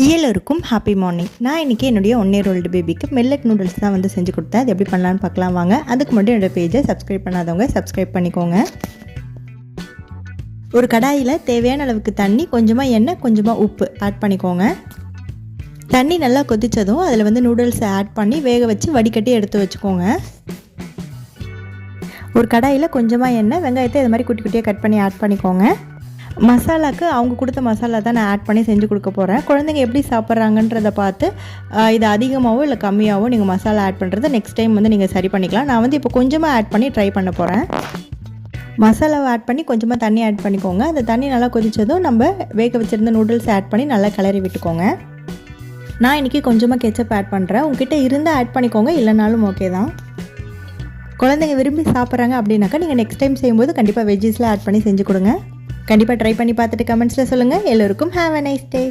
எல்லோருக்கும் happy morning. நான் இன்றைக்கி என்னுடைய 1 year old பேபிக்கு மில்லட் நூடுல்ஸ் தான் வந்து செஞ்சு கொடுத்தேன். அது எப்படி பண்ணலான்னு பார்க்கலாம் வாங்க. அதுக்கு மட்டும் என்னோடய பேஜை சப்ஸ்கிரைப் பண்ணாதவங்க சப்ஸ்கிரைப் பண்ணிக்கோங்க. ஒரு கடாயில் தேவையான அளவுக்கு தண்ணி, கொஞ்சமாக எண்ணெய், கொஞ்சமாக உப்பு ஆட் பண்ணிக்கோங்க. தண்ணி நல்லா கொதித்ததும் அதில் வந்து நூடுல்ஸை ஆட் பண்ணி வேக வச்சு வடிகட்டி எடுத்து வச்சுக்கோங்க. ஒரு கடாயில் கொஞ்சமாக எண்ணெய், வெங்காயத்தை இது மாதிரி குட்டி குட்டியாக கட் பண்ணி ஆட் பண்ணிக்கோங்க. மசாலாவுக்கு அவங்க கொடுத்த மசாலா தான் நான் ஆட் பண்ணி செஞ்சு கொடுக்க போகிறேன். குழந்தைங்க எப்படி சாப்பிட்றாங்கன்றதை பார்த்து இது அதிகமாகவோ இல்லை கம்மியாகவோ நீங்கள் மசாலா ஆட் பண்ணுறது நெக்ஸ்ட் டைம் வந்து நீங்கள் சரி பண்ணிக்கலாம். நான் வந்து இப்போ கொஞ்சமாக ஆட் பண்ணி ட்ரை பண்ண போகிறேன். மசாலாவை ஆட் பண்ணி கொஞ்சமாக தண்ணி ஆட் பண்ணிக்கோங்க. அந்த தண்ணி நல்லா கொதித்ததும் நம்ம வேக வச்சுருந்த நூடுல்ஸ் ஆட் பண்ணி நல்லா கிளறி விட்டுக்கோங்க. நான் இன்றைக்கி கொஞ்சமாக கெச்சப் ஆட் பண்ணுறேன். உங்ககிட்ட இருந்தால் ஆட் பண்ணிக்கோங்க, இல்லைனாலும் ஓகே தான். குழந்தைங்க விரும்பி சாப்பிட்றாங்க அப்படின்னாக்கா நீங்கள் நெக்ஸ்ட் டைம் செய்யும்போது கண்டிப்பாக வெஜ்ஜஸில் ஆட் பண்ணி செஞ்சு கொடுங்க. கண்டிப்பாக ட்ரை பண்ணி பார்த்துட்டு கமெண்ட்ஸில் சொல்லுங்கள். எல்லோருக்கும் ஹேவ் அ நைஸ் டே.